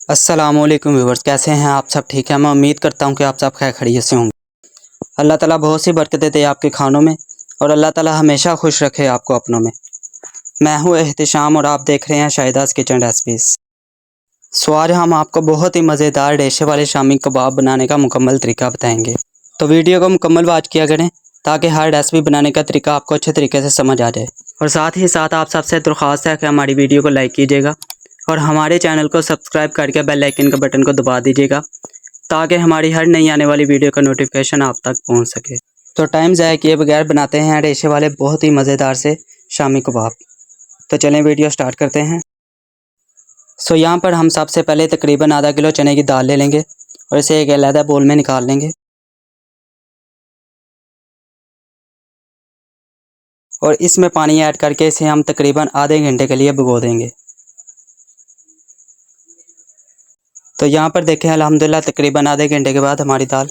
अस्सलामुअलैकुम व्यूवर्स, कैसे हैं आप सब? ठीक है, मैं उम्मीद करता हूं कि आप सब खैर खैरियत से होंगे। अल्लाह ताला बहुत सी बरकतें दे आपके खानों में और अल्लाह ताला हमेशा खुश रखे आपको अपनों में। मैं हूं एहतिशाम और आप देख रहे हैं शाहिदास किचन रेसिपीज़। आज हम आपको बहुत ही मज़ेदार रेशे वाले शामी कबाब बनाने का मुकम्मल तरीका बताएंगे। तो वीडियो को मुकम्मल वॉच किया करें ताकि हर रेसिपी बनाने का तरीका आपको अच्छे तरीके से समझ आ जाए। और साथ ही साथ आप सबसे दरख्वास्त है कि हमारी वीडियो को लाइक कीजिएगा और हमारे चैनल को सब्सक्राइब करके बेल आइकन के बटन को दबा दीजिएगा ताकि हमारी हर नई आने वाली वीडियो का नोटिफिकेशन आप तक पहुंच सके। तो टाइम ज़ाया किए बगैर बनाते हैं रेशे वाले बहुत ही मज़ेदार से शामी कबाब। तो चलें वीडियो स्टार्ट करते हैं। यहाँ पर हम सबसे पहले तकरीबन आधा किलो चने की दाल ले लेंगे और इसे एक अलग बोल में निकाल लेंगे और इसमें पानी ऐड करके इसे हम तकरीबन आधे घंटे के लिए भिगो देंगे। तो यहाँ पर देखें अल्हम्दुलिल्लाह तकरीबन आधे घंटे के बाद हमारी दाल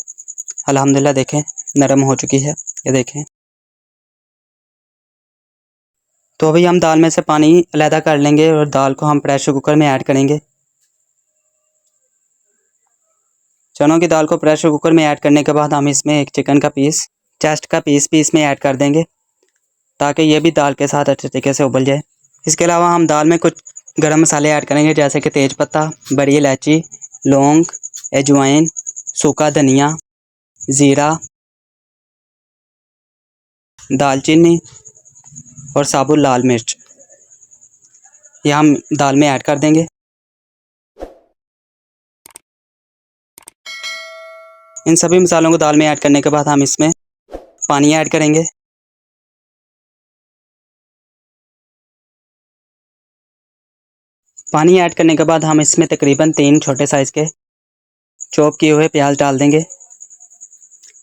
अल्हम्दुलिल्लाह देखें नरम हो चुकी है। ये देखें। तो अभी हम दाल में से पानी अलहदा कर लेंगे और दाल को हम प्रेशर कुकर में ऐड करेंगे। चनों की दाल को प्रेशर कुकर में ऐड करने के बाद हम इसमें एक चिकन का पीस, चेस्ट का पीस भी इसमें ऐड कर देंगे ताकि ये भी दाल के साथ अच्छे तरीके से उबल जाए। इसके अलावा हम दाल में कुछ गरम मसाले ऐड करेंगे जैसे कि तेज पत्ता, बड़ी इलायची, लौंग, अजवाइन, सूखा धनिया, ज़ीरा, दालचीनी और साबुत लाल मिर्च, ये हम दाल में ऐड कर देंगे। इन सभी मसालों को दाल में ऐड करने के बाद हम इसमें पानी ऐड करेंगे। पानी ऐड करने के बाद हम इसमें तकरीबन 3 छोटे साइज़ के चॉप किए हुए प्याज डाल देंगे।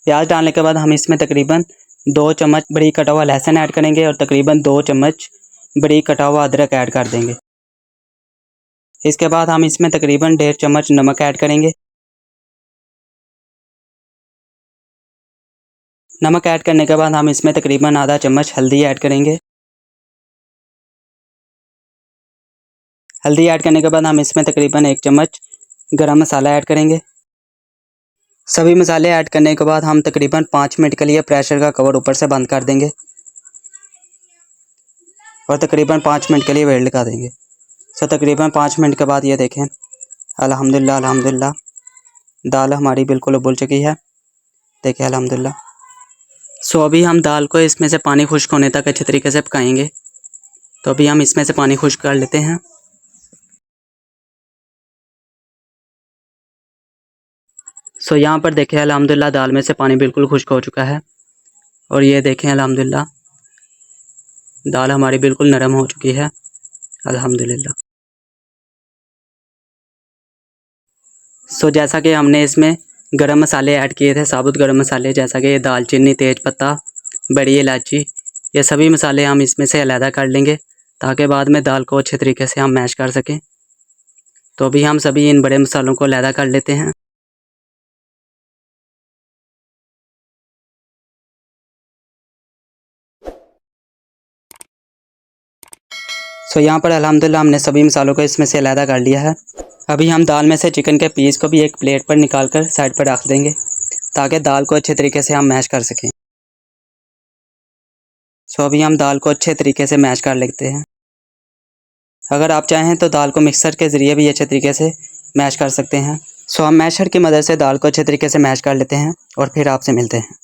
प्याज डालने के बाद हम इसमें तकरीबन 2 चम्मच बरीक कटा हुआ लहसुन ऐड करेंगे और तकरीबन 2 चम्मच बरीक कटा हुआ अदरक ऐड कर देंगे। इसके बाद हम इसमें तकरीबन 1.5 चम्मच नमक ऐड करेंगे। नमक ऐड करने के बाद हम इसमें तकरीबन आधा चम्मच हल्दी ऐड करेंगे। हल्दी ऐड करने के बाद हम इसमें तकरीबन 1 चम्मच गरम मसाला ऐड करेंगे। सभी मसाले ऐड करने के बाद हम तकरीबन 5 मिनट के लिए प्रेशर का कवर ऊपर से बंद कर देंगे और तकरीबन 5 मिनट के लिए वेट लगा देंगे। तकरीबन 5 मिनट के बाद ये देखें अल्हम्दुलिल्लाह अल्हम्दुलिल्लाह दाल हमारी बिल्कुल उबल चुकी है। देखिए अल्हम्दुलिल्लाह। अभी हम दाल को इसमें से पानी खुश्क होने तक अच्छे तरीके से पकाएंगे। तो अभी हम इसमें से पानी खुश्क कर लेते हैं। यहाँ पर देखें अल्हम्दुलिल्लाह दाल में से पानी बिल्कुल खुश्क हो चुका है और ये देखें अल्हम्दुलिल्लाह दाल हमारी बिल्कुल नरम हो चुकी है अल्हम्दुलिल्लाह। जैसा कि हमने इसमें गरम मसाले ऐड किए थे, साबुत गरम मसाले जैसा कि दालचीनी, तेज पत्ता, बड़ी इलायची, ये सभी मसाले हम इसमें से अलहदा कर लेंगे ताकि बाद में दाल को अच्छे तरीके से हम मैश कर सकें। तो अभी हम सभी इन बड़े मसालों को अलहदा कर लेते हैं। यहाँ पर अल्हम्दुलिल्लाह हमने सभी मसालों को इसमें से अलहदा कर लिया है। अभी हम दाल में से चिकन के पीस को भी एक प्लेट पर निकाल कर साइड पर रख देंगे ताकि दाल को अच्छे तरीके से हम मैश कर सकें। अभी हम दाल को अच्छे तरीके से मैश कर लेते हैं। अगर आप चाहें तो दाल को मिक्सर के ज़रिए भी अच्छे तरीके से मैश कर सकते हैं। हम मैशर की मदद से दाल को अच्छे तरीके से मैश कर लेते हैं और फिर आपसे मिलते हैं।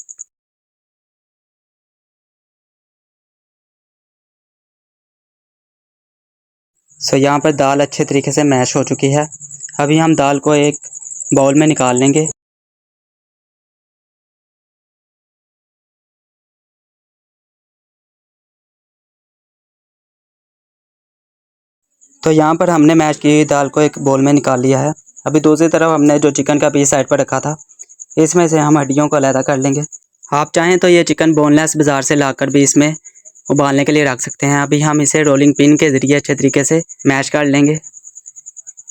यहाँ पर दाल अच्छे तरीके से मैश हो चुकी है। अभी हम दाल को एक बाउल में निकाल लेंगे। यहाँ पर हमने मैश की हुई दाल को एक बाउल में निकाल लिया है। अभी दूसरी तरफ हमने जो चिकन का पीस साइड पर रखा था, इसमें से हम हड्डियों को अलहदा कर लेंगे। आप चाहें तो ये चिकन बोनलेस बाज़ार से लाकर भी इसमें उबालने के लिए रख सकते हैं। अभी हम इसे रोलिंग पिन के ज़रिए अच्छे तरीके से मैश कर लेंगे।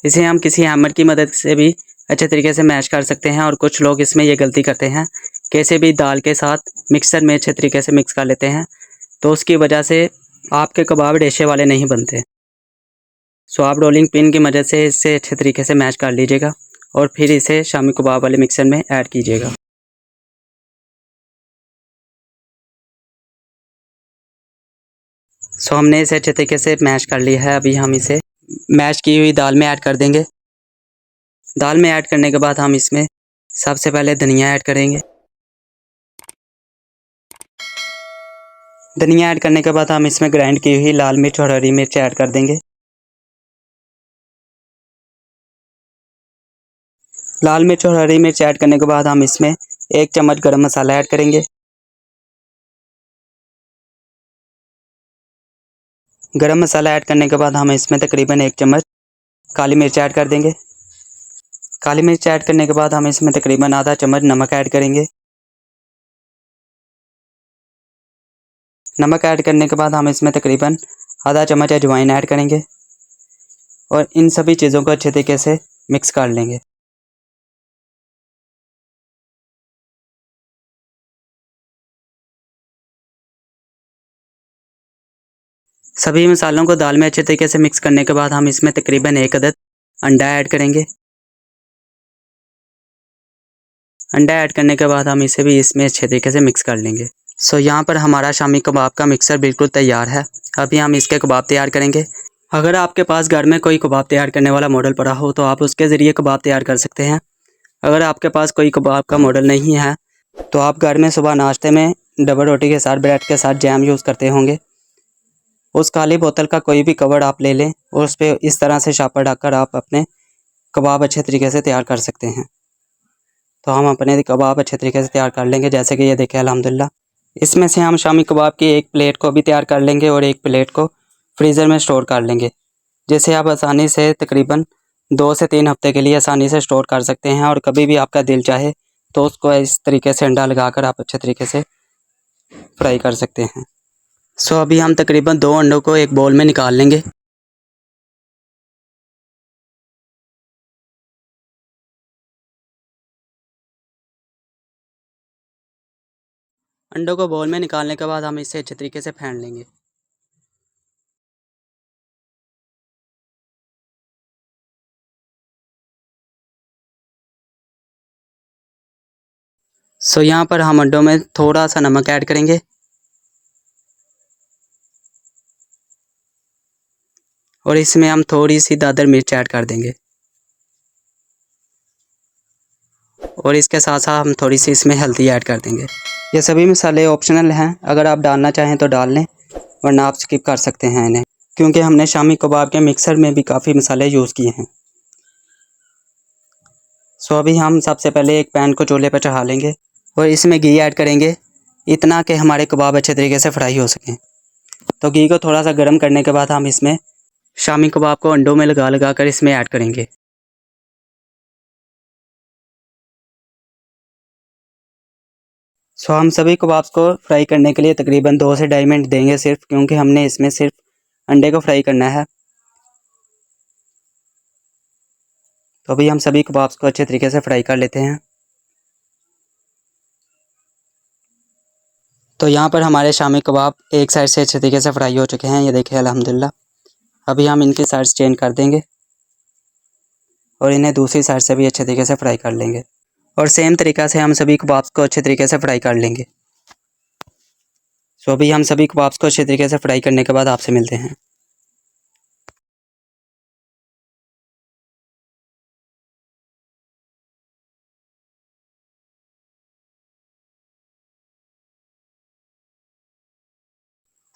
इसे हम किसी हैमर की मदद से भी अच्छे तरीके से मैश कर सकते हैं और कुछ लोग इसमें ये गलती करते हैं कि इसे भी दाल के साथ मिक्सर में अच्छे तरीके से मिक्स कर लेते हैं, तो उसकी वजह से आपके कबाब रेशे वाले नहीं बनते। सो आप रोलिंग पिन की मदद से इसे अच्छे तरीके से मैश कर लीजिएगा और फिर इसे शामी कबाब वाले मिक्सर में ऐड कीजिएगा। सो हमने इसे अच्छे तरीके से मैश कर लिया है। अभी हम इसे मैश की हुई दाल में ऐड कर देंगे। दाल में ऐड करने के बाद हम इसमें सबसे पहले धनिया ऐड करेंगे। धनिया ऐड करने के बाद हम इसमें ग्राइंड की हुई लाल मिर्च और हरी मिर्च ऐड कर देंगे। लाल मिर्च और हरी मिर्च ऐड करने के बाद हम इसमें 1 चम्मच गरम मसाला ऐड करेंगे। गरम मसाला ऐड करने के बाद हम इसमें तकरीबन 1 चम्मच काली मिर्च ऐड कर देंगे। काली मिर्च ऐड करने के बाद हम इसमें तकरीबन आधा चम्मच नमक ऐड करेंगे। नमक ऐड करने के बाद हम इसमें तकरीबन आधा चम्मच अजवाइन ऐड करेंगे और इन सभी चीज़ों को अच्छे तरीके से मिक्स कर लेंगे। सभी मसालों को दाल में अच्छे तरीके से मिक्स करने के बाद हम इसमें तकरीबन 1 अदद अंडा ऐड करेंगे। अंडा ऐड करने के बाद हम इसे भी इसमें अच्छे तरीके से मिक्स कर लेंगे। सो यहाँ पर हमारा शामी कबाब का मिक्सर बिल्कुल तैयार है। अभी हम इसके कबाब तैयार करेंगे। अगर आपके पास घर में कोई कबाब तैयार करने वाला मॉडल पड़ा हो तो आप उसके ज़रिए कबाब तैयार कर सकते हैं। अगर आपके पास कोई कबाब का मॉडल नहीं है तो आप घर में सुबह नाश्ते में डबल रोटी के साथ ब्रेड के साथ जैम यूज़ करते होंगे। उस खाली बोतल का कोई भी कवर आप ले लें और उस पर इस तरह से शापर ढककर आप अपने कबाब अच्छे तरीके से तैयार कर सकते हैं। तो हम अपने कबाब अच्छे तरीके से तैयार कर लेंगे, जैसे कि ये देखें अल्हम्दुलिल्लाह। इसमें से हम शामी कबाब की एक प्लेट को भी तैयार कर लेंगे और एक प्लेट को फ्रीज़र में स्टोर कर लेंगे, जिसे आप आसानी से तकरीबन 2 से 3 हफ्ते के लिए आसानी से स्टोर कर सकते हैं। और कभी भी आपका दिल चाहे तो उसको इस तरीके से अंडा लगाकर आप अच्छे तरीके से फ्राई कर सकते हैं। सो अभी हम तकरीबन 2 अंडों को एक बाउल में निकाल लेंगे। अंडों को बाउल में निकालने के बाद हम इसे अच्छे तरीके से फेंट लेंगे। सो यहाँ पर हम अंडों में थोड़ा सा नमक ऐड करेंगे और इसमें हम थोड़ी सी दादर मिर्च ऐड कर देंगे और इसके साथ साथ हम थोड़ी सी इसमें हल्दी ऐड कर देंगे। ये सभी मसाले ऑप्शनल हैं, अगर आप डालना चाहें तो डाल लें वरना आप स्किप कर सकते हैं इन्हें, क्योंकि हमने शामी कबाब के मिक्सर में भी काफ़ी मसाले यूज़ किए हैं। सो अभी हम सबसे पहले एक पैन को चूल्हे पर चढ़ा लेंगे और इसमें घी ऐड करेंगे, इतना कि हमारे कबाब अच्छे तरीके से फ्राई हो सकें। तो घी को थोड़ा सा गर्म करने के बाद हम इसमें शामी कबाब को अंडों में लगा लगा कर इसमें ऐड करेंगे। सो हम सभी कबाब्स को फ्राई करने के लिए तकरीबन 2 से 2.5 मिनट देंगे सिर्फ, क्योंकि हमने इसमें सिर्फ अंडे को फ्राई करना है। तो अभी हम सभी कबाब्स को अच्छे तरीके से फ्राई कर लेते हैं। तो यहाँ पर हमारे शामी कबाब एक साइड से अच्छे तरीके से फ्राई हो चुके हैं, ये देखिए अल्हम्दुलिल्लाह। अभी हम इनकी साइड्स चेंज कर देंगे और इन्हें दूसरी साइड से भी अच्छे तरीके से फ्राई कर लेंगे और सेम तरीक़ा से हम सभी कबाब्स को अच्छे तरीके से फ्राई कर लेंगे। सो अभी हम सभी कबाब्स को अच्छे तरीके से फ्राई करने के बाद आपसे मिलते हैं।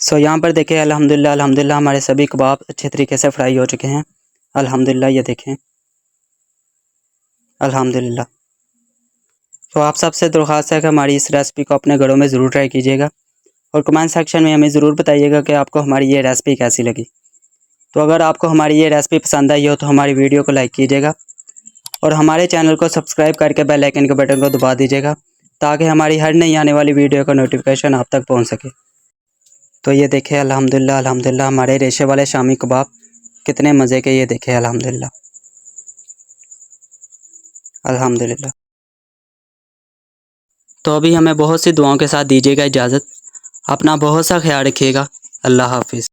सो यहाँ पर देखें अल्हम्दुलिल्लाह अल्हम्दुलिल्लाह हमारे सभी कबाब अच्छे तरीके से फ्राई हो चुके हैं अल्हम्दुलिल्लाह, ये देखें अल्हम्दुलिल्लाह। तो आप सबसे दरख्वास्त है कि हमारी इस रेसिपी को अपने घरों में ज़रूर ट्राई कीजिएगा और कमेंट सेक्शन में हमें ज़रूर बताइएगा कि आपको हमारी ये रेसिपी कैसी लगी। तो अगर आपको हमारी ये रेसिपी पसंद आई हो तो हमारी वीडियो को लाइक कीजिएगा और हमारे चैनल को सब्सक्राइब करके बेल आइकन के बटन को दबा दीजिएगा, ताकि हमारी हर नई आने वाली वीडियो का नोटिफिकेशन आप तक पहुँच सके। तो ये देखें अल्हम्दुलिल्लाह अल्हम्दुलिल्लाह हमारे रेशे वाले शामी कबाब कितने मज़े के, ये देखें अल्हम्दुलिल्लाह अल्हम्दुलिल्लाह। तो अभी हमें बहुत सी दुआओं के साथ दीजिएगा इजाज़त। अपना बहुत सा ख्याल रखिएगा। अल्लाह हाफिज़।